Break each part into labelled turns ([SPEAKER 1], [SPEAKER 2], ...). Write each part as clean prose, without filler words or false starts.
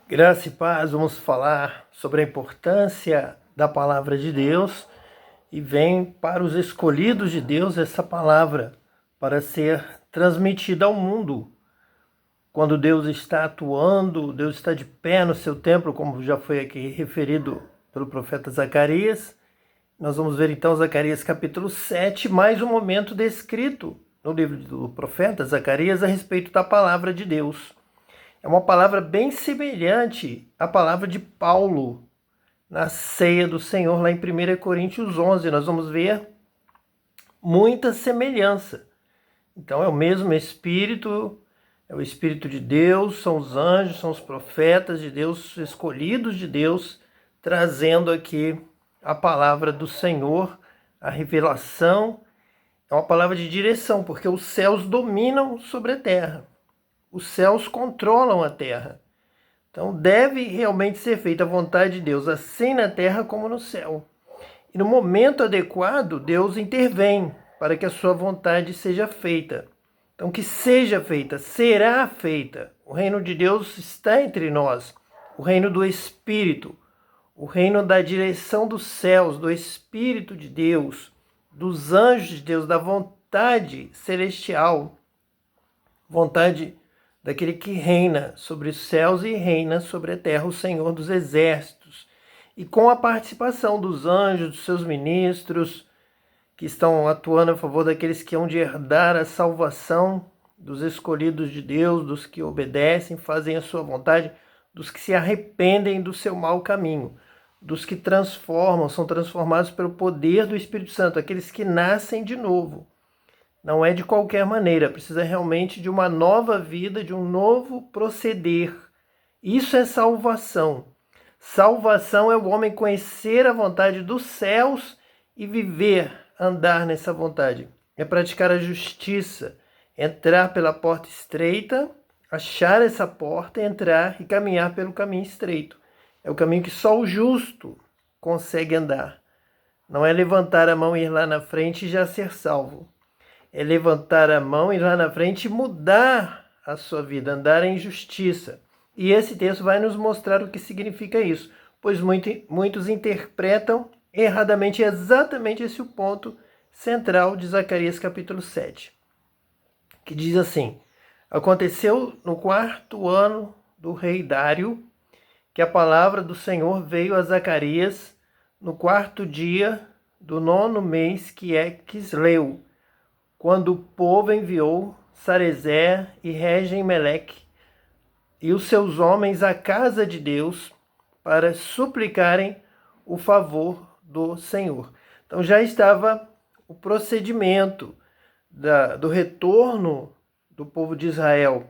[SPEAKER 1] Graça e paz, vamos falar sobre a importância da palavra de Deus e vem para os escolhidos de Deus essa palavra para ser transmitida ao mundo. Quando Deus está atuando, Deus está de pé no seu templo, como já foi aqui referido pelo profeta Zacarias. Nós vamos ver então Zacarias capítulo 7, mais um momento descrito no livro do profeta Zacarias a respeito da palavra de Deus. É uma palavra bem semelhante à palavra de Paulo na ceia do Senhor, lá em 1 Coríntios 11. Nós vamos ver muita semelhança. Então é o mesmo Espírito, é o Espírito de Deus, são os anjos, são os profetas de Deus, escolhidos de Deus, trazendo aqui a palavra do Senhor, a revelação. É uma palavra de direção, porque os céus dominam sobre a terra. Os céus controlam a terra. Então deve realmente ser feita a vontade de Deus, assim na terra como no céu. E no momento adequado, Deus intervém para que a sua vontade seja feita. Então que seja feita, será feita. O reino de Deus está entre nós. O reino do Espírito, o reino da direção dos céus, do Espírito de Deus, dos anjos de Deus, da vontade celestial, vontade daquele que reina sobre os céus e reina sobre a terra, o Senhor dos exércitos. E com a participação dos anjos, dos seus ministros, que estão atuando a favor daqueles que hão de herdar a salvação, dos escolhidos de Deus, dos que obedecem, fazem a sua vontade, dos que se arrependem do seu mau caminho, dos que transformam, são transformados pelo poder do Espírito Santo, aqueles que nascem de novo. Não é de qualquer maneira, precisa realmente de uma nova vida, de um novo proceder. Isso é salvação. Salvação é o homem conhecer a vontade dos céus e viver, andar nessa vontade. É praticar a justiça, entrar pela porta estreita, achar essa porta, entrar e caminhar pelo caminho estreito. É o caminho que só o justo consegue andar. Não é levantar a mão e ir lá na frente e já ser salvo. É levantar a mão e ir lá na frente mudar a sua vida, andar em justiça. E esse texto vai nos mostrar o que significa isso, pois muitos interpretam erradamente exatamente esse o ponto central de Zacarias capítulo 7, que diz assim: aconteceu no 4º ano do rei Dário, que a palavra do Senhor veio a Zacarias no 4º dia do 9º mês, que é Quisleu, quando o povo enviou Sarezer e Regem-Meleque e os seus homens à casa de Deus para suplicarem o favor do Senhor. Então já estava o procedimento do retorno do povo de Israel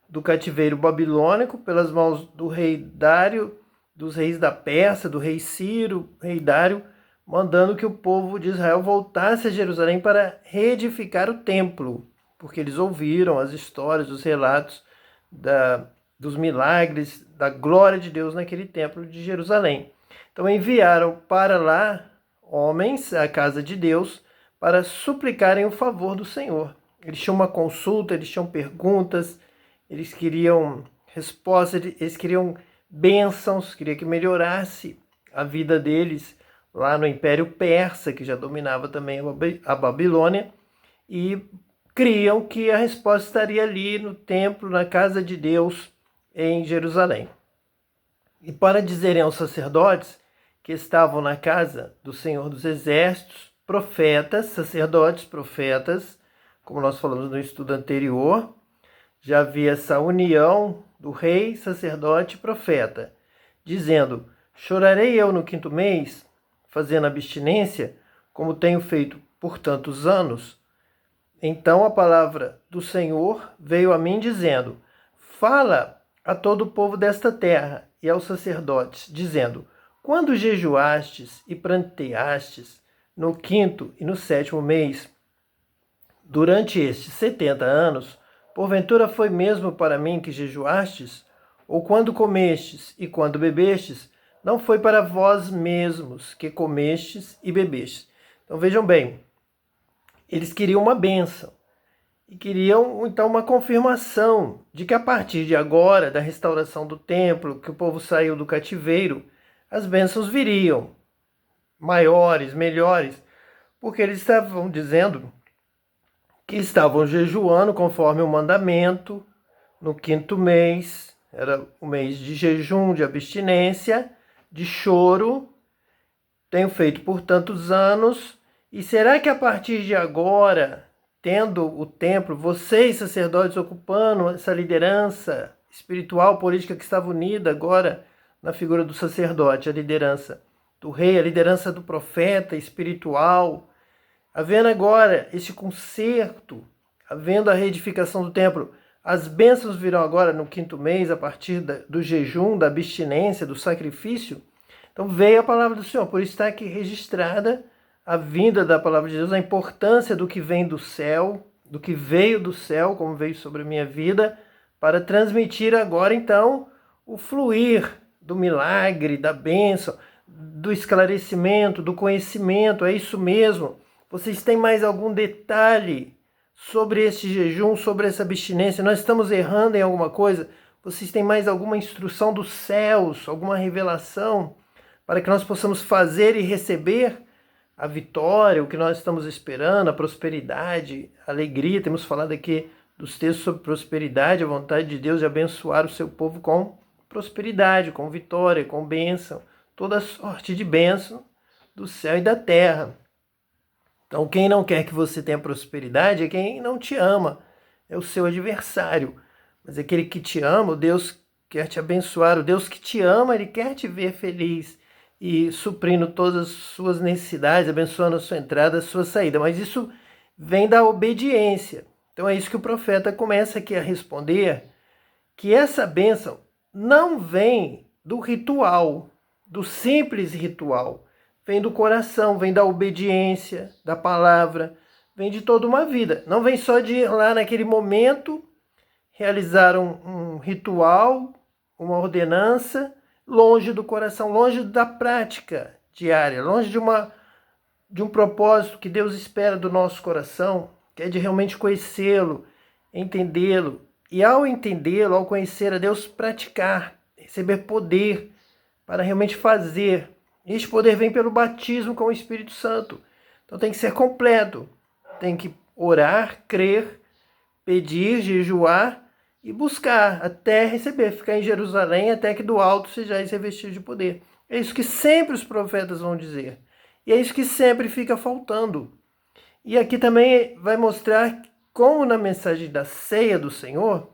[SPEAKER 1] do cativeiro babilônico pelas mãos do rei Dário, dos reis da Pérsia, do rei Ciro, rei Dário, mandando que o povo de Israel voltasse a Jerusalém para reedificar o templo, porque eles ouviram as histórias, os relatos dos milagres, da glória de Deus naquele templo de Jerusalém. Então enviaram para lá homens à casa de Deus para suplicarem o favor do Senhor. Eles tinham uma consulta, eles tinham perguntas, eles queriam respostas, eles queriam bênçãos, queriam que melhorasse a vida deles lá no Império Persa, que já dominava também a Babilônia, e criam que a resposta estaria ali no templo, na casa de Deus, em Jerusalém. E para dizerem aos sacerdotes que estavam na casa do Senhor dos Exércitos, profetas, sacerdotes, profetas, como nós falamos no estudo anterior, já havia essa união do rei, sacerdote e profeta, dizendo: chorarei eu no 5º mês, fazendo abstinência, como tenho feito por tantos anos? Então a palavra do Senhor veio a mim dizendo: fala a todo o povo desta terra e aos sacerdotes, dizendo: quando jejuastes e pranteastes no 5º e no 7º mês, durante estes 70 anos, porventura foi mesmo para mim que jejuastes? Ou quando comestes e quando bebestes, não foi para vós mesmos que comestes e bebestes? Então vejam bem, eles queriam uma bênção. e queriam então uma confirmação de que a partir de agora, da restauração do templo, que o povo saiu do cativeiro, as bênçãos viriam, maiores, melhores, porque eles estavam dizendo que estavam jejuando conforme o mandamento, no 5º mês, era o mês de jejum, de abstinência, de choro, tenho feito por tantos anos, e será que a partir de agora, tendo o templo, vocês, sacerdotes, ocupando essa liderança espiritual, política que estava unida agora na figura do sacerdote, a liderança do rei, a liderança do profeta espiritual, havendo agora esse concerto, havendo a reedificação do templo, as bênçãos virão agora no 5º mês, a partir do jejum, da abstinência, do sacrifício. Então veio a palavra do Senhor, por isso está aqui registrada a vinda da palavra de Deus, a importância do que vem do céu, do que veio do céu, como veio sobre a minha vida, para transmitir agora então o fluir do milagre, da bênção, do esclarecimento, do conhecimento. É isso mesmo. Vocês têm mais algum detalhe sobre esse jejum, sobre essa abstinência? Nós estamos errando em alguma coisa? Vocês têm mais alguma instrução dos céus, alguma revelação para que nós possamos fazer e receber a vitória, o que nós estamos esperando, a prosperidade, a alegria? Temos falado aqui dos textos sobre prosperidade, a vontade de Deus de abençoar o seu povo com prosperidade, com vitória, com bênção, toda sorte de bênção do céu e da terra. Então, quem não quer que você tenha prosperidade é quem não te ama, é o seu adversário. Mas aquele que te ama, o Deus quer te abençoar, o Deus que te ama, ele quer te ver feliz e suprindo todas as suas necessidades, abençoando a sua entrada, a sua saída. Mas isso vem da obediência. Então é isso que o profeta começa aqui a responder, que essa bênção não vem do ritual, do simples ritual. Vem do coração, vem da obediência, da palavra, vem de toda uma vida. Não vem só de ir lá naquele momento, realizar um ritual, uma ordenança, longe do coração, longe da prática diária, longe de um propósito que Deus espera do nosso coração, que é de realmente conhecê-lo, entendê-lo. E ao entendê-lo, ao conhecer a Deus, praticar, receber poder para realmente fazer. Este poder vem pelo batismo com o Espírito Santo. Então tem que ser completo. Tem que orar, crer, pedir, jejuar e buscar até receber. Ficar em Jerusalém até que do alto sejais revestidos de poder. É isso que sempre os profetas vão dizer. E é isso que sempre fica faltando. E aqui também vai mostrar como na mensagem da ceia do Senhor,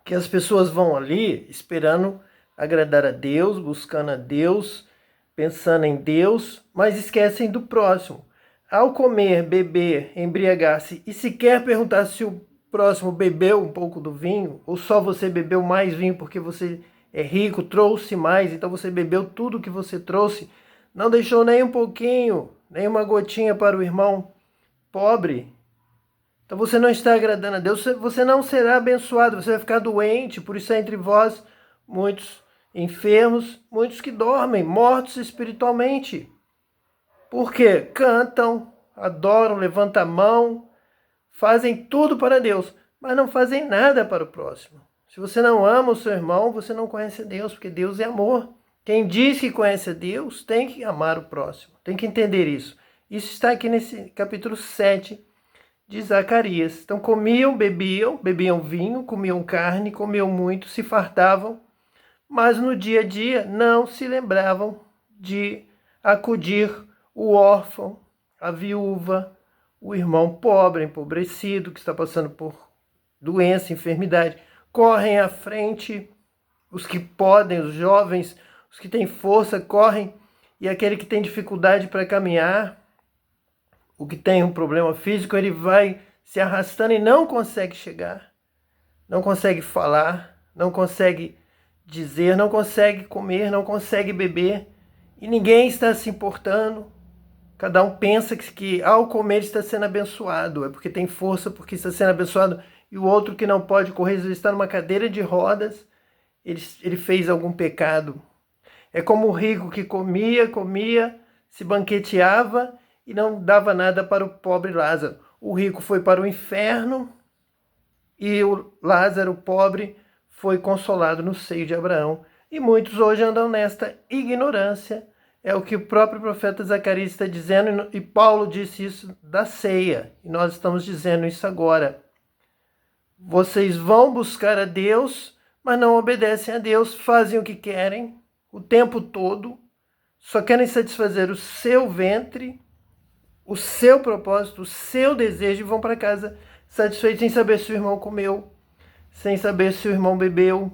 [SPEAKER 1] que as pessoas vão ali esperando agradar a Deus, buscando a Deus, pensando em Deus, mas esquecem do próximo. Ao comer, beber, embriagar-se e sequer perguntar se o próximo bebeu um pouco do vinho, ou só você bebeu mais vinho porque você é rico, trouxe mais, então você bebeu tudo que você trouxe, não deixou nem um pouquinho, nem uma gotinha para o irmão pobre. Então você não está agradando a Deus, você não será abençoado, você vai ficar doente. Por isso há entre vós muitos enfermos, muitos que dormem, mortos espiritualmente. Porque cantam, adoram, levantam a mão, fazem tudo para Deus, mas não fazem nada para o próximo. Se você não ama o seu irmão, você não conhece a Deus, porque Deus é amor. Quem diz que conhece a Deus tem que amar o próximo, tem que entender isso. Isso está aqui nesse capítulo 7 de Zacarias. Então comiam, bebiam vinho, comiam carne, comiam muito, se fartavam, mas no dia a dia não se lembravam de acudir o órfão, a viúva, o irmão pobre, empobrecido, que está passando por doença, enfermidade. Correm à frente, os que podem, os jovens, os que têm força, correm, e aquele que tem dificuldade para caminhar, o que tem um problema físico, ele vai se arrastando e não consegue chegar, não consegue falar, não consegue dizer, não consegue comer, não consegue beber, e ninguém está se importando. Cada um pensa que ao comer está sendo abençoado, é porque tem força, porque está sendo abençoado, e o outro que não pode correr, ele está numa cadeira de rodas, ele fez algum pecado. É como o rico que comia, se banqueteava e não dava nada para o pobre Lázaro. o rico foi para o inferno e o Lázaro, pobre, foi consolado no seio de Abraão. E muitos hoje andam nesta ignorância. É o que o próprio profeta Zacarias está dizendo, e Paulo disse isso da ceia. E nós estamos dizendo isso agora. Vocês vão buscar a Deus, mas não obedecem a Deus, fazem o que querem o tempo todo, só querem satisfazer o seu ventre, o seu propósito, o seu desejo, e vão para casa satisfeitos, sem saber se o irmão comeu, sem saber se o irmão bebeu,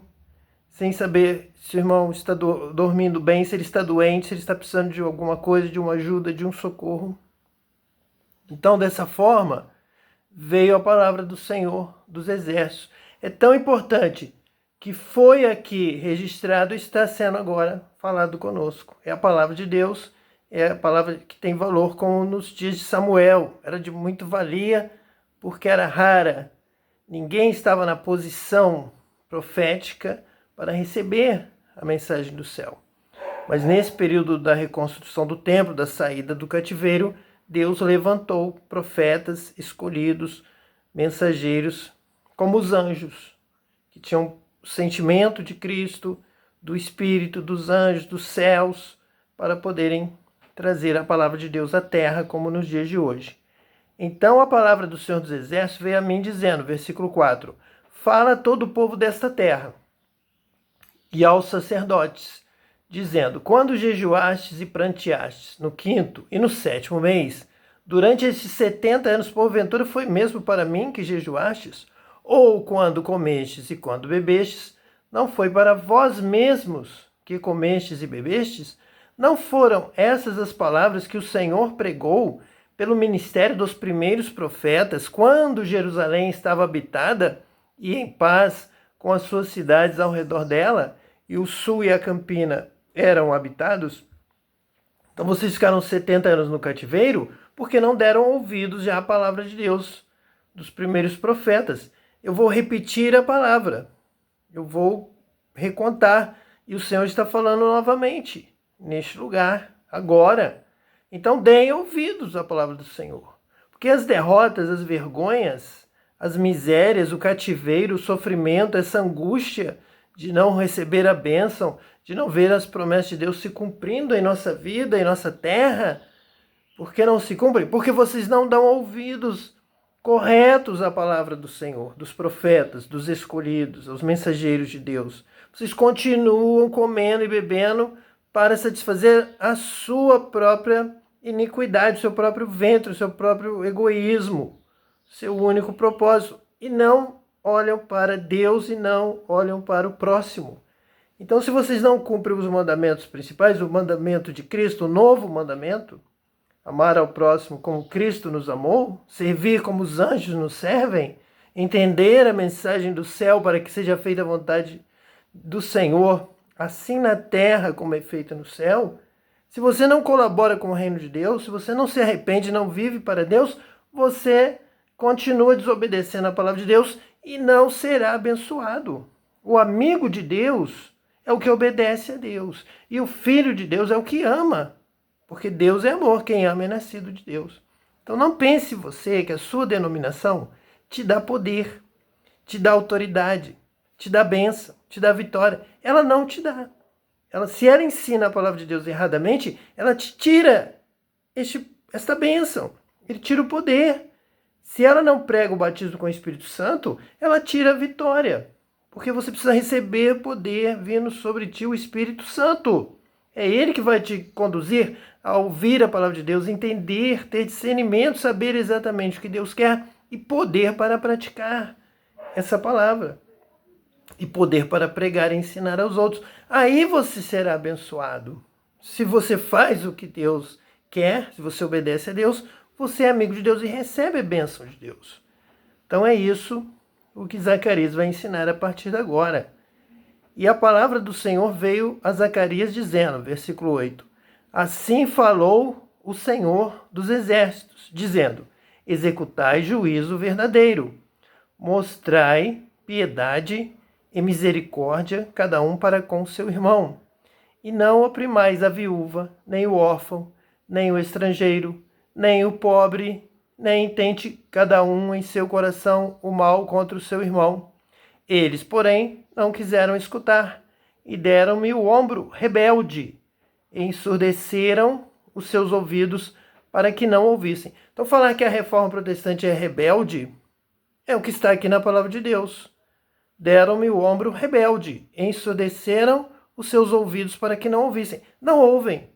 [SPEAKER 1] sem saber se o irmão está dormindo bem, se ele está doente, se ele está precisando de alguma coisa, de uma ajuda, de um socorro. Então, dessa forma, veio a palavra do Senhor dos Exércitos. É tão importante que foi aqui registrado e está sendo agora falado conosco. É a palavra de Deus, é a palavra que tem valor, como nos dias de Samuel. Era de muito valia, porque era rara. Ninguém estava na posição profética para receber a mensagem do céu. Mas nesse período da reconstrução do templo, da saída do cativeiro, Deus levantou profetas escolhidos, mensageiros, como os anjos, que tinham o sentimento de Cristo, do Espírito, dos anjos, dos céus, para poderem trazer a palavra de Deus à terra, como nos dias de hoje. Então a palavra do Senhor dos Exércitos veio a mim dizendo, versículo 4, fala a todo o povo desta terra e aos sacerdotes, dizendo, quando jejuastes e pranteastes no 5º e no 7º mês, durante estes 70 anos, porventura foi mesmo para mim que jejuastes? Ou quando comestes e quando bebestes, não foi para vós mesmos que comestes e bebestes? Não foram essas as palavras que o Senhor pregou pelo ministério dos primeiros profetas, quando Jerusalém estava habitada e em paz com as suas cidades ao redor dela, e o sul e a campina eram habitados? Então vocês ficaram 70 anos no cativeiro porque não deram ouvidos já à palavra de Deus, dos primeiros profetas. Eu vou repetir a palavra, eu vou recontar, e o Senhor está falando novamente, neste lugar, agora. Então deem ouvidos à palavra do Senhor, porque as derrotas, as vergonhas, as misérias, o cativeiro, o sofrimento, essa angústia de não receber a bênção, de não ver as promessas de Deus se cumprindo em nossa vida, em nossa terra. Por que não se cumprem? Porque vocês não dão ouvidos corretos à palavra do Senhor, dos profetas, dos escolhidos, aos mensageiros de Deus. Vocês continuam comendo e bebendo para satisfazer a sua própria iniquidade, o seu próprio ventre, o seu próprio egoísmo, seu único propósito, e não olham para Deus e não olham para o próximo. Então, se vocês não cumprem os mandamentos principais, o mandamento de Cristo, o novo mandamento, amar ao próximo como Cristo nos amou, servir como os anjos nos servem, entender a mensagem do céu para que seja feita a vontade do Senhor, assim na terra como é feita no céu, se você não colabora com o reino de Deus, se você não se arrepende, não vive para Deus, você continua desobedecendo a palavra de Deus e não será abençoado. O amigo de Deus é o que obedece a Deus, e o filho de Deus é o que ama, porque Deus é amor, quem ama é nascido de Deus. Então não pense você que a sua denominação te dá poder, te dá autoridade, te dá bênção, te dá vitória. Ela não te dá. Se ela ensina a palavra de Deus erradamente, ela te tira esta bênção, ele tira o poder. Se ela não prega o batismo com o Espírito Santo, ela tira a vitória, porque você precisa receber poder vindo sobre ti, o Espírito Santo. É ele que vai te conduzir a ouvir a palavra de Deus, entender, ter discernimento, saber exatamente o que Deus quer e poder para praticar essa palavra. E poder para pregar e ensinar aos outros. Aí você será abençoado. Se você faz o que Deus quer, se você obedece a Deus, você é amigo de Deus e recebe a bênção de Deus. Então é isso o que Zacarias vai ensinar a partir de agora. E a palavra do Senhor veio a Zacarias dizendo, versículo 8, assim falou o Senhor dos Exércitos, dizendo, executai juízo verdadeiro, mostrai piedade e misericórdia, cada um para com seu irmão, e não oprimais a viúva, nem o órfão, nem o estrangeiro, nem o pobre, nem intente cada um em seu coração o mal contra o seu irmão. Eles, porém, não quiseram escutar e deram-me o ombro rebelde, e ensurdeceram os seus ouvidos para que não ouvissem. Então, falar que a reforma protestante é rebelde é o que está aqui na palavra de Deus. Deram-me o ombro rebelde, e ensurdeceram os seus ouvidos para que não ouvissem. Não ouvem.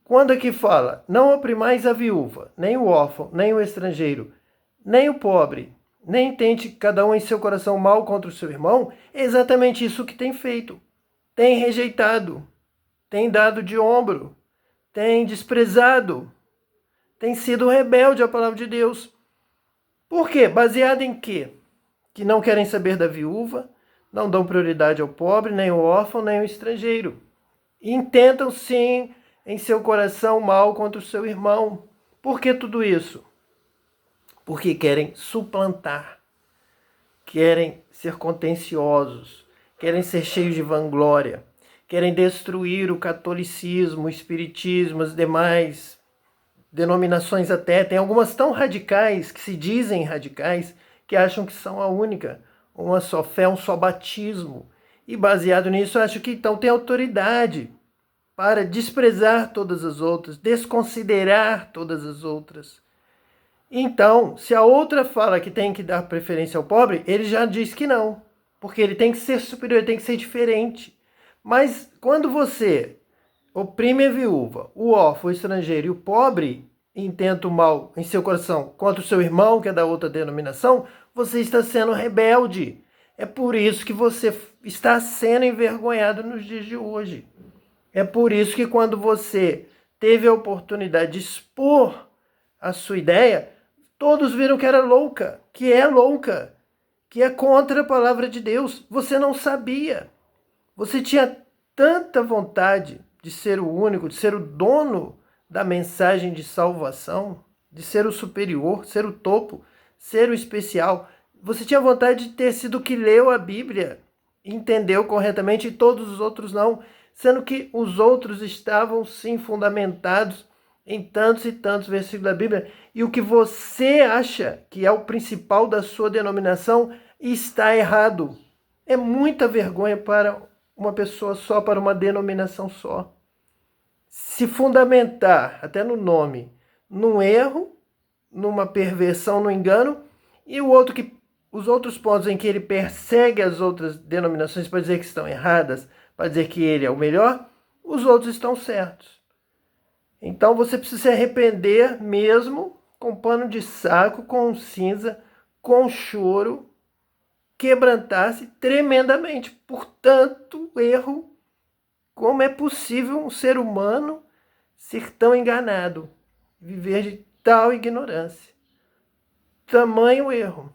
[SPEAKER 1] Quando aqui fala, não oprimais a viúva, nem o órfão, nem o estrangeiro, nem o pobre, nem tente cada um em seu coração mal contra o seu irmão, é exatamente isso que tem feito. Tem rejeitado, tem dado de ombro, tem desprezado, tem sido rebelde à palavra de Deus. Por quê? Baseado em quê? Que não querem saber da viúva, não dão prioridade ao pobre, nem ao órfão, nem ao estrangeiro. Intentam sim em seu coração mal contra o seu irmão. Por que tudo isso? Porque querem suplantar, querem ser contenciosos, querem ser cheios de vanglória, querem destruir o catolicismo, o espiritismo, as demais denominações até. Tem algumas tão radicais, que se dizem radicais, que acham que são a única, uma só fé, um só batismo. E baseado nisso, eu acho que então tem autoridade para desprezar todas as outras, desconsiderar todas as outras. Então, se a outra fala que tem que dar preferência ao pobre, ele já diz que não, porque ele tem que ser superior, ele tem que ser diferente. Mas quando você oprime a viúva, o órfão, o estrangeiro e o pobre, intenta o mal em seu coração contra o seu irmão, que é da outra denominação, você está sendo rebelde. É por isso que você está sendo envergonhado nos dias de hoje. É por isso que quando você teve a oportunidade de expor a sua ideia, todos viram que era louca, que é contra a palavra de Deus. Você não sabia. Você tinha tanta vontade de ser o único, de ser o dono da mensagem de salvação, de ser o superior, ser o topo, ser o especial. Você tinha vontade de ter sido o que leu a Bíblia, entendeu corretamente, e todos os outros não, sendo que os outros estavam sim fundamentados em tantos e tantos versículos da Bíblia, e o que você acha que é o principal da sua denominação está errado. É muita vergonha para uma pessoa só, para uma denominação só. Se fundamentar, até no nome, num erro, numa perversão, no engano, e os outros pontos em que ele persegue as outras denominações para dizer que estão erradas, para dizer que ele é o melhor, os outros estão certos. Então você precisa se arrepender mesmo, com pano de saco, com cinza, com choro, quebrantar-se tremendamente por tanto erro. Como é possível um ser humano ser tão enganado, viver de tal ignorância? Tamanho erro.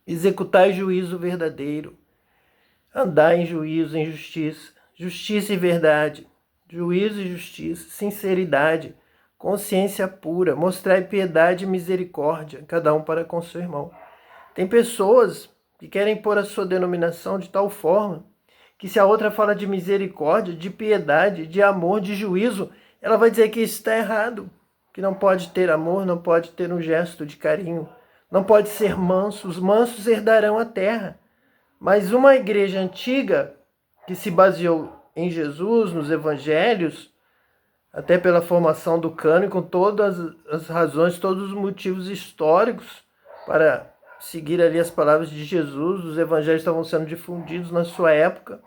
[SPEAKER 1] Executar juízo verdadeiro, andar em juízo, em justiça, justiça e verdade, juízo e justiça, sinceridade, consciência pura, mostrar piedade e misericórdia, cada um para com seu irmão. Tem pessoas que querem pôr a sua denominação de tal forma que se a outra fala de misericórdia, de piedade, de amor, de juízo, ela vai dizer que isso está errado, que não pode ter amor, não pode ter um gesto de carinho, não pode ser manso, os mansos herdarão a terra. Mas uma igreja antiga, que se baseou em Jesus, nos evangelhos, até pela formação do cânon, com todas as razões, todos os motivos históricos para seguir ali as palavras de Jesus, os evangelhos estavam sendo difundidos na sua época,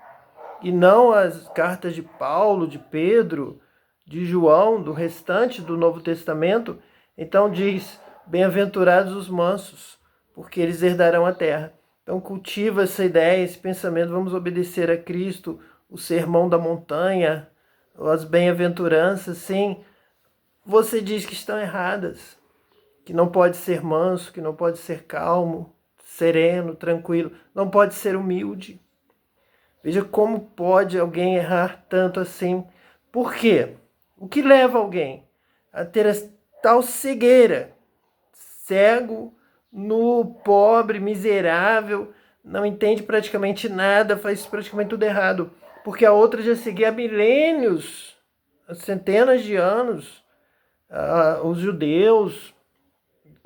[SPEAKER 1] e não as cartas de Paulo, de Pedro, de João, do restante do Novo Testamento. Então diz, bem-aventurados os mansos, porque eles herdarão a terra. Então cultiva essa ideia, esse pensamento, vamos obedecer a Cristo, o sermão da montanha, as bem-aventuranças, sim. Você diz que estão erradas, que não pode ser manso, que não pode ser calmo, sereno, tranquilo, não pode ser humilde. Veja como pode alguém errar tanto assim. Por quê? O que leva alguém a ter tal cegueira? Cego, nu, pobre, miserável, não entende praticamente nada, faz praticamente tudo errado. Porque a outra já seguia há milênios, há centenas de anos, os judeus,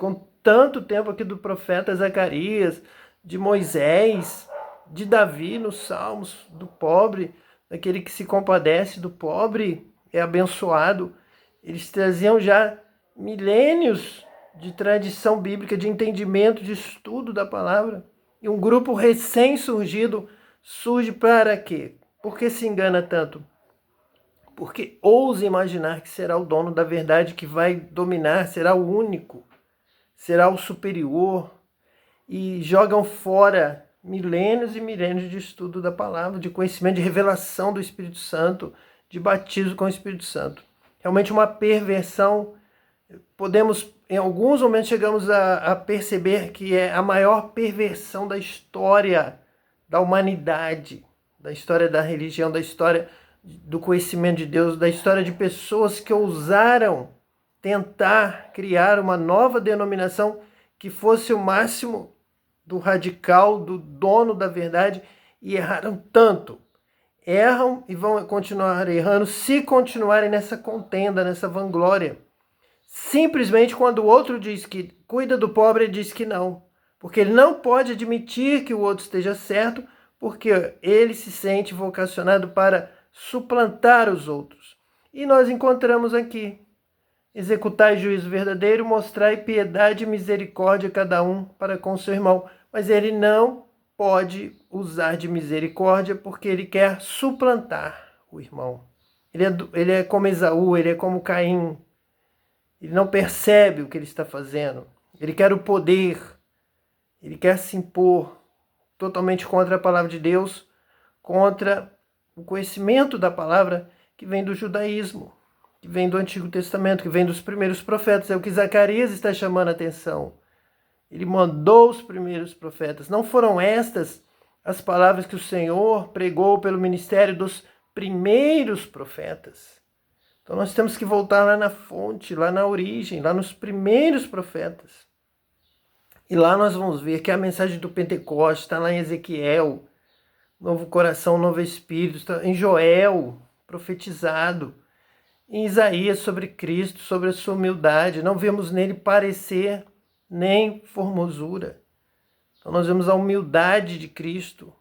[SPEAKER 1] com tanto tempo aqui do profeta Zacarias, de Moisés, de Davi nos Salmos, do pobre, daquele que se compadece do pobre, é abençoado. Eles traziam já milênios de tradição bíblica, de entendimento, de estudo da palavra. E um grupo recém-surgido surge para quê? Por que se engana tanto? Porque ousa imaginar que será o dono da verdade, que vai dominar, será o único, será o superior, e jogam fora milênios e milênios de estudo da palavra, de conhecimento, de revelação do Espírito Santo, de batismo com o Espírito Santo. Realmente uma perversão. Podemos, em alguns momentos, chegamos a perceber que é a maior perversão da história da humanidade, da história da religião, da história do conhecimento de Deus, da história de pessoas que ousaram tentar criar uma nova denominação que fosse o máximo do radical, do dono da verdade, e erraram tanto. Erram e vão continuar errando se continuarem nessa contenda, nessa vanglória. Simplesmente quando o outro diz que cuida do pobre, ele diz que não. Porque ele não pode admitir que o outro esteja certo, porque ele se sente vocacionado para suplantar os outros. E nós encontramos aqui: executai juízo verdadeiro, mostrai piedade e misericórdia a cada um para com seu irmão. Mas ele não pode usar de misericórdia porque ele quer suplantar o irmão. Ele é como Esaú, ele é como Caim. Ele não percebe o que ele está fazendo. Ele quer o poder. Ele quer se impor totalmente contra a palavra de Deus, contra o conhecimento da palavra que vem do judaísmo, que vem do Antigo Testamento, que vem dos primeiros profetas. É o que Zacarias está chamando a atenção. Ele mandou os primeiros profetas. Não foram estas as palavras que o Senhor pregou pelo ministério dos primeiros profetas? Então nós temos que voltar lá na fonte, lá na origem, lá nos primeiros profetas. E lá nós vamos ver que a mensagem do Pentecostes está lá em Ezequiel, novo coração, novo espírito, está em Joel, profetizado, em Isaías sobre Cristo, sobre a sua humildade. Não vemos nele parecer nem formosura. Então nós vemos a humildade de Cristo,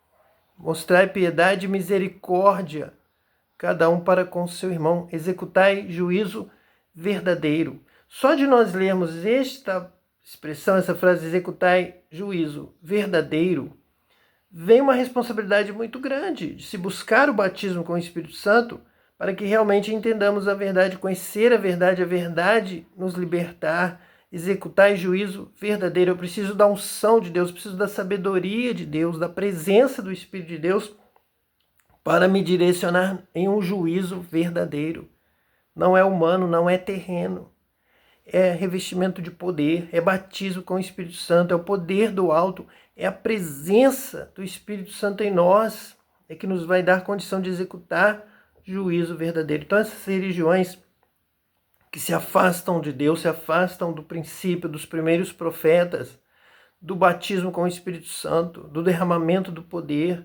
[SPEAKER 1] mostrar piedade e misericórdia, cada um para com seu irmão, executai juízo verdadeiro. Só de nós lermos esta expressão, essa frase, executai juízo verdadeiro, vem uma responsabilidade muito grande de se buscar o batismo com o Espírito Santo para que realmente entendamos a verdade, conhecer a verdade nos libertar, executar juízo verdadeiro. Eu preciso da unção de Deus, preciso da sabedoria de Deus, da presença do Espírito de Deus para me direcionar em um juízo verdadeiro. Não é humano, não é terreno. É revestimento de poder, é batismo com o Espírito Santo, é o poder do alto, é a presença do Espírito Santo em nós, é que nos vai dar condição de executar juízo verdadeiro. Então essas religiões que se afastam de Deus, se afastam do princípio dos primeiros profetas, do batismo com o Espírito Santo, do derramamento do poder,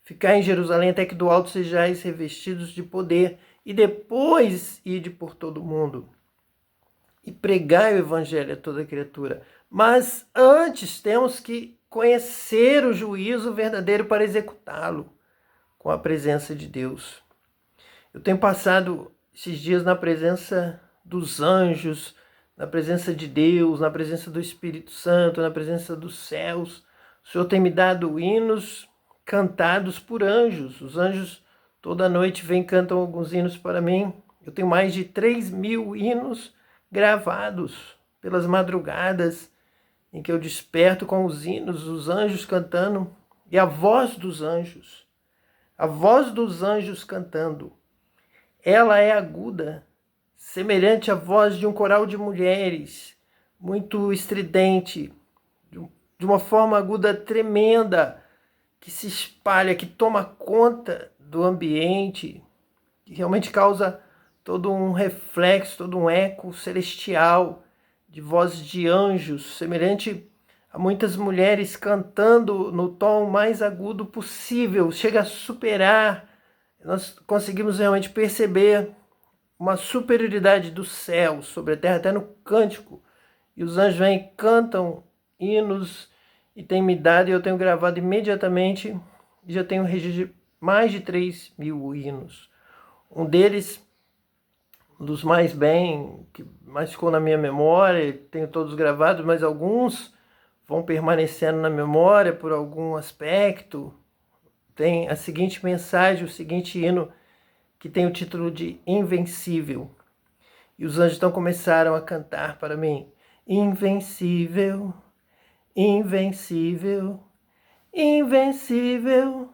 [SPEAKER 1] ficar em Jerusalém até que do alto sejais revestidos de poder, e depois ide por todo o mundo e pregai o evangelho a toda criatura. Mas antes temos que conhecer o juízo verdadeiro para executá-lo com a presença de Deus. Eu tenho passado esses dias na presença dos anjos, na presença de Deus, na presença do Espírito Santo, na presença dos céus. O Senhor tem me dado hinos cantados por anjos. Os anjos toda noite vêm e cantam alguns hinos para mim. Eu tenho mais de 3.000 hinos gravados pelas madrugadas em que eu desperto com os hinos, os anjos cantando, e a voz dos anjos cantando, ela é aguda, semelhante à voz de um coral de mulheres, muito estridente, de uma forma aguda tremenda, que se espalha, que toma conta do ambiente, que realmente causa todo um reflexo, todo um eco celestial de vozes de anjos, semelhante a muitas mulheres cantando no tom mais agudo possível, chega a superar. Nós conseguimos realmente perceber uma superioridade do céu sobre a terra, até no cântico E os anjos vêm, cantam hinos e têm me dado, e eu tenho gravado imediatamente, e já tenho registro de mais de 3.000 hinos. Um deles, um dos mais bem, que mais ficou na minha memória, tenho todos gravados, mas alguns vão permanecendo na memória por algum aspecto. Tem a seguinte mensagem, o seguinte hino, que tem o título de Invencível. E os anjos então começaram a cantar para mim: Invencível, invencível, invencível,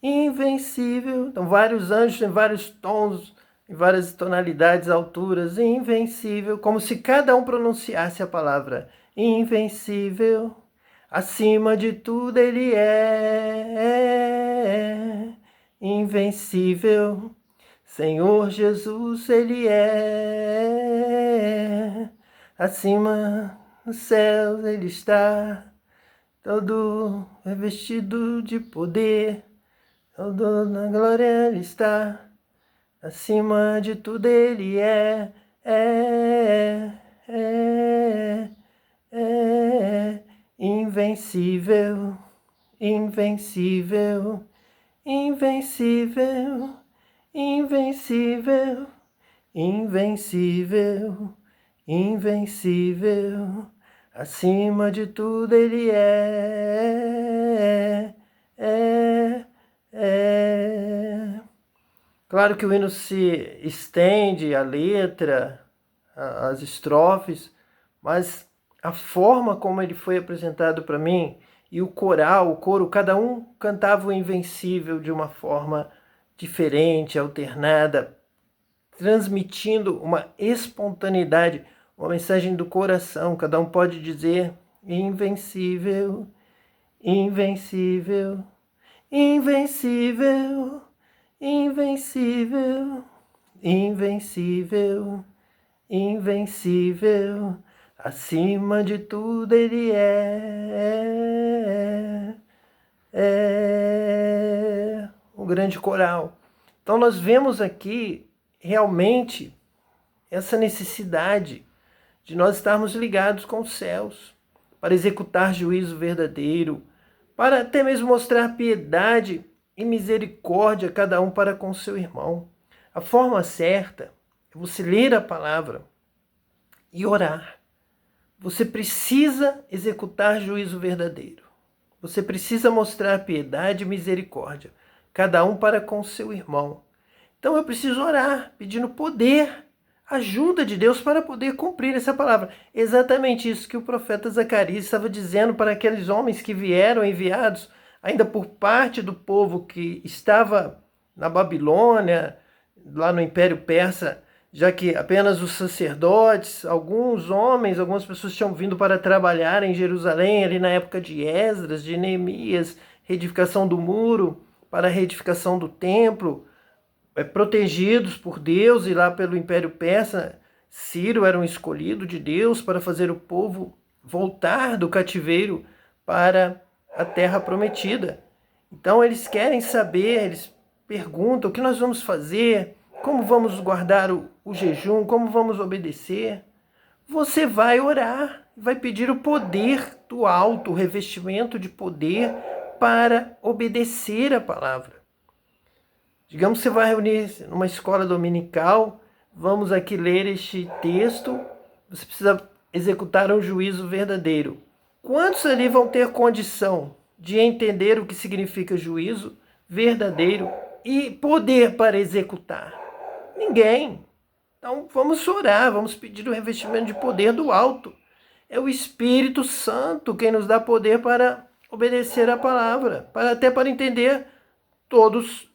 [SPEAKER 1] invencível. Então vários anjos em vários tons, em várias tonalidades, alturas. Invencível, como se cada um pronunciasse a palavra invencível. Acima de tudo ele é invencível. Senhor Jesus, ele é. Acima dos céus ele está, todo revestido de poder, todo na glória ele está. Acima de tudo ele é invencível, invencível, invencível, invencível, invencível, invencível. Acima de tudo ele é. Claro que o hino se estende, a letra, as estrofes, mas a forma como ele foi apresentado para mim, e o coral, o coro, cada um cantava o Invencível de uma forma diferente, alternada, transmitindo uma espontaneidade, uma mensagem do coração. Cada um pode dizer invencível, invencível, invencível, invencível, invencível, invencível. Acima de tudo ele é um grande coral. Então nós vemos aqui realmente essa necessidade de nós estarmos ligados com os céus, para executar juízo verdadeiro, para até mesmo mostrar piedade e misericórdia cada um para com seu irmão. A forma certa é você ler a palavra e orar. Você precisa executar juízo verdadeiro. Você precisa mostrar piedade e misericórdia, cada um para com seu irmão. Então eu preciso orar, pedindo poder, ajuda de Deus para poder cumprir essa palavra. Exatamente isso que o profeta Zacarias estava dizendo para aqueles homens que vieram enviados, ainda por parte do povo que estava na Babilônia, lá no Império Persa, já que apenas os sacerdotes, alguns homens, algumas pessoas tinham vindo para trabalhar em Jerusalém, ali na época de Esdras, de Neemias, reedificação do muro, para a reedificação do templo, protegidos por Deus, e lá pelo Império Persa, Ciro era um escolhido de Deus para fazer o povo voltar do cativeiro para a terra prometida. Então eles querem saber, eles perguntam: o que nós vamos fazer? Como vamos guardar o jejum? Como vamos obedecer? Você vai orar, vai pedir o poder do alto, o revestimento de poder para obedecer a palavra. Digamos que você vai reunir numa escola dominical, vamos aqui ler este texto, você precisa executar um juízo verdadeiro. Quantos ali vão ter condição de entender o que significa juízo verdadeiro e poder para executar? Ninguém. Então vamos orar, vamos pedir o revestimento de poder do alto. É o Espírito Santo quem nos dá poder para obedecer a palavra, até para entender todos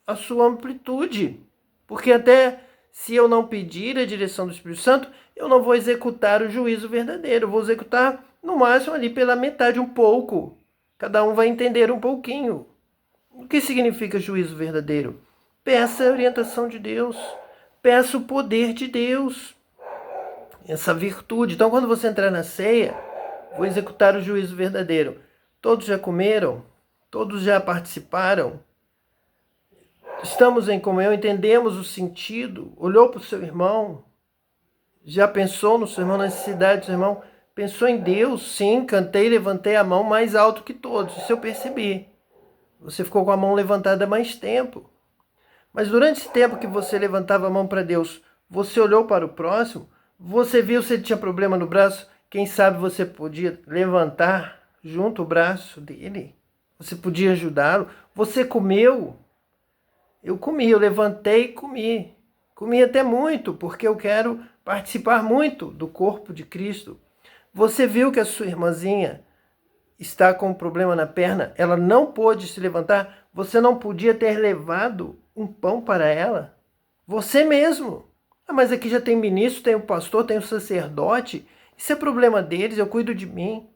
[SPEAKER 1] a sua amplitude. Porque até se eu não pedir a direção do Espírito Santo, eu não vou executar o juízo verdadeiro. Eu vou executar no máximo ali pela metade, um pouco. Cada um vai entender um pouquinho. O que significa juízo verdadeiro? Peça a orientação de Deus. Peça o poder de Deus. Essa virtude. Então, quando você entrar na ceia, vou executar o juízo verdadeiro. Todos já comeram? Todos já participaram? Estamos em comunhão, entendemos o sentido? Olhou para o seu irmão? Já pensou no seu irmão, na necessidade do seu irmão? Pensou em Deus? Sim, cantei, levantei a mão mais alto que todos, isso eu percebi. Você ficou com a mão levantada mais tempo. Mas durante esse tempo que você levantava a mão para Deus, você olhou para o próximo? Você viu se ele tinha problema no braço? Quem sabe você podia levantar junto o braço dele? Você podia ajudá-lo? Você comeu? Eu comi, eu levantei e comi. Comi até muito, porque eu quero participar muito do corpo de Cristo. Você viu que a sua irmãzinha está com um problema na perna? Ela não pôde se levantar? Você não podia ter levado um pão para ela? Você mesmo. Ah, mas aqui já tem ministro, tem o pastor, tem o sacerdote. Isso é problema deles, eu cuido de mim.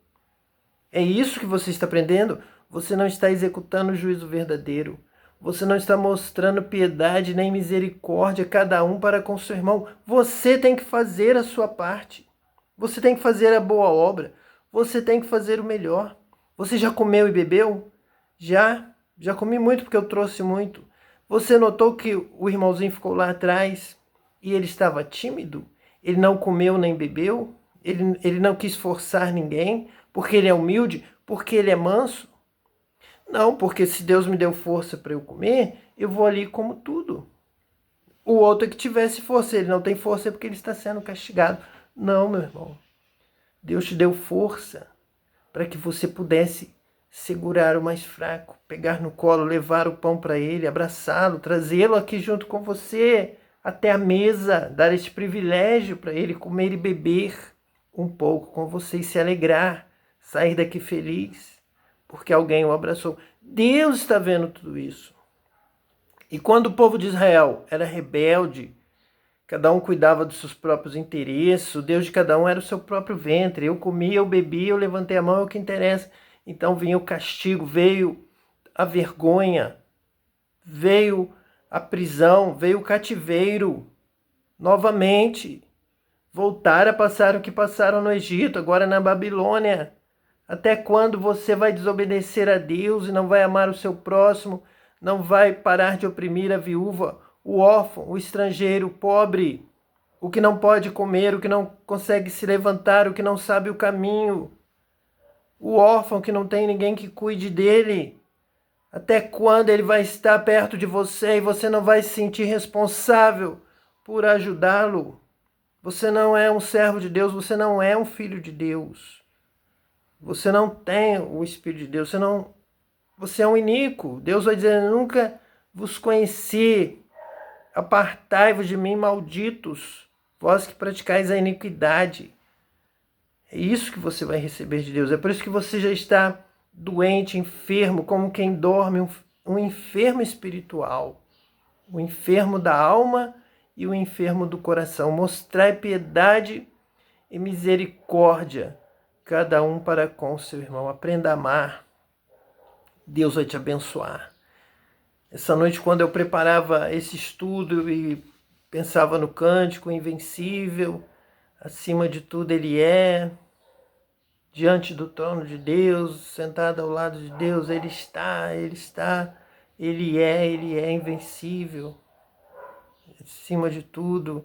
[SPEAKER 1] É isso que você está aprendendo? Você não está executando o juízo verdadeiro. Você não está mostrando piedade nem misericórdia, cada um para com seu irmão. Você tem que fazer a sua parte. Você tem que fazer a boa obra. Você tem que fazer o melhor. Você já comeu e bebeu? Já comi muito porque eu trouxe muito. Você notou que o irmãozinho ficou lá atrás e ele estava tímido? Ele não comeu nem bebeu? Ele não quis forçar ninguém? Porque ele é humilde? Porque ele é manso? Não, porque se Deus me deu força para eu comer, eu vou ali e como tudo. O outro é que tivesse força, ele não tem força porque ele está sendo castigado. Não, meu irmão. Deus te deu força para que você pudesse segurar o mais fraco, pegar no colo, levar o pão para ele, abraçá-lo, trazê-lo aqui junto com você até a mesa, dar esse privilégio para ele comer e beber um pouco com você e se alegrar, sair daqui feliz, porque alguém o abraçou. Deus está vendo tudo isso. E quando o povo de Israel era rebelde, cada um cuidava dos seus próprios interesses, o Deus de cada um era o seu próprio ventre. Eu comia, eu bebia, eu levantei a mão, é o que interessa. Então vinha o castigo, veio a vergonha, veio a prisão, veio o cativeiro. Novamente, voltaram a passar o que passaram no Egito, agora na Babilônia. Até quando você vai desobedecer a Deus e não vai amar o seu próximo, não vai parar de oprimir a viúva, o órfão, o estrangeiro, o pobre, o que não pode comer, o que não consegue se levantar, o que não sabe o caminho, o órfão que não tem ninguém que cuide dele? Até quando ele vai estar perto de você e você não vai se sentir responsável por ajudá-lo? Você não é um servo de Deus, você não é um filho de Deus. Você não tem o Espírito de Deus, você é um iníquo. Deus vai dizer: nunca vos conheci, apartai-vos de mim, malditos, vós que praticais a iniquidade. É isso que você vai receber de Deus. É por isso que você já está doente, enfermo, como quem dorme, um enfermo espiritual, o enfermo da alma e o enfermo do coração. Mostrai piedade e misericórdia, cada um para com seu irmão. Aprenda a amar. Deus vai te abençoar. Essa noite, quando eu preparava esse estudo e pensava no cântico invencível, acima de tudo ele é, diante do trono de Deus, sentado ao lado de Deus, ele é invencível. Acima de tudo,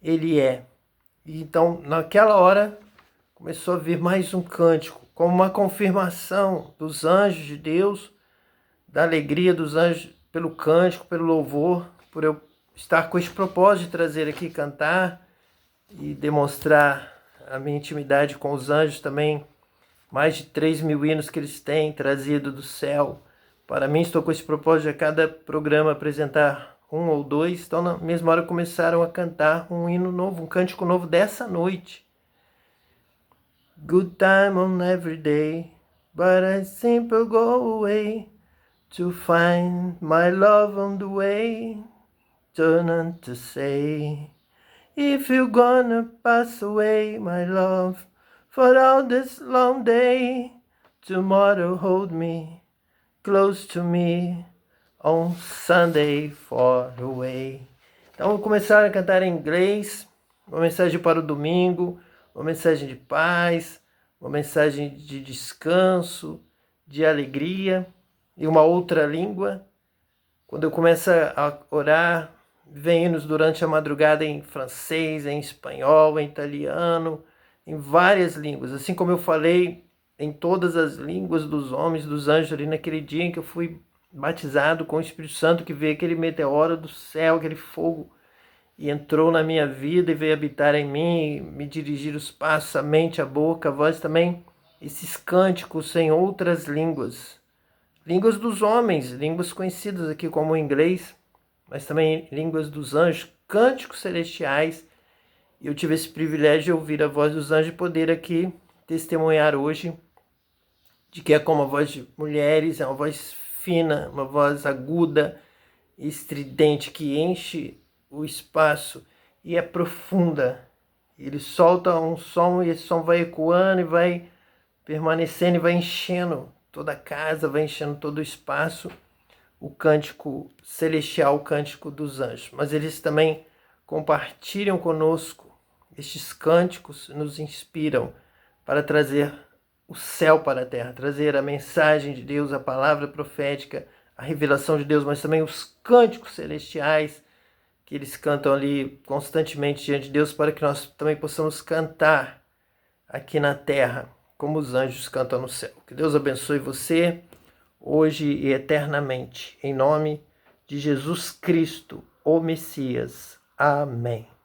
[SPEAKER 1] ele é. E então, naquela hora, começou a vir mais um cântico, como uma confirmação dos anjos de Deus, da alegria dos anjos pelo cântico, pelo louvor, por eu estar com esse propósito de trazer aqui, cantar e demonstrar a minha intimidade com os anjos também. Mais de 3.000 hinos que eles têm trazido do céu. Para mim, estou com esse propósito de a cada programa apresentar um ou dois. Então, na mesma hora, começaram a cantar um hino novo, um cântico novo dessa noite. Good time on every day, but I simply go away to find my love on the way, turn on to say, if you're gonna pass away, my love, for all this long day, tomorrow hold me close to me, on Sunday far away. Então começaram a cantar em inglês, uma mensagem para o domingo, uma mensagem de paz, uma mensagem de descanso, de alegria, e uma outra língua. Quando eu começo a orar, vem hinos durante a madrugada em francês, em espanhol, em italiano, em várias línguas. Assim como eu falei em todas as línguas dos homens, dos anjos, ali naquele dia em que eu fui batizado com o Espírito Santo, que veio aquele meteoro do céu, aquele fogo, e entrou na minha vida e veio habitar em mim, me dirigir os passos, a mente, a boca, a voz também. Esses cânticos em outras línguas. Línguas dos homens, línguas conhecidas aqui como o inglês, mas também línguas dos anjos, cânticos celestiais. E eu tive esse privilégio de ouvir a voz dos anjos e poder aqui testemunhar hoje de que é como a voz de mulheres, é uma voz fina, uma voz aguda, estridente, que enche o espaço e é profunda. Ele solta um som e esse som vai ecoando e vai permanecendo e vai enchendo toda a casa, vai enchendo todo o espaço, o cântico celestial, o cântico dos anjos. Mas eles também compartilham conosco estes cânticos, nos inspiram para trazer o céu para a terra, trazer a mensagem de Deus, a palavra profética, a revelação de Deus, mas também os cânticos celestiais que eles cantam ali constantemente diante de Deus, para que nós também possamos cantar aqui na terra, como os anjos cantam no céu. Que Deus abençoe você hoje e eternamente, em nome de Jesus Cristo, o Messias. Amém.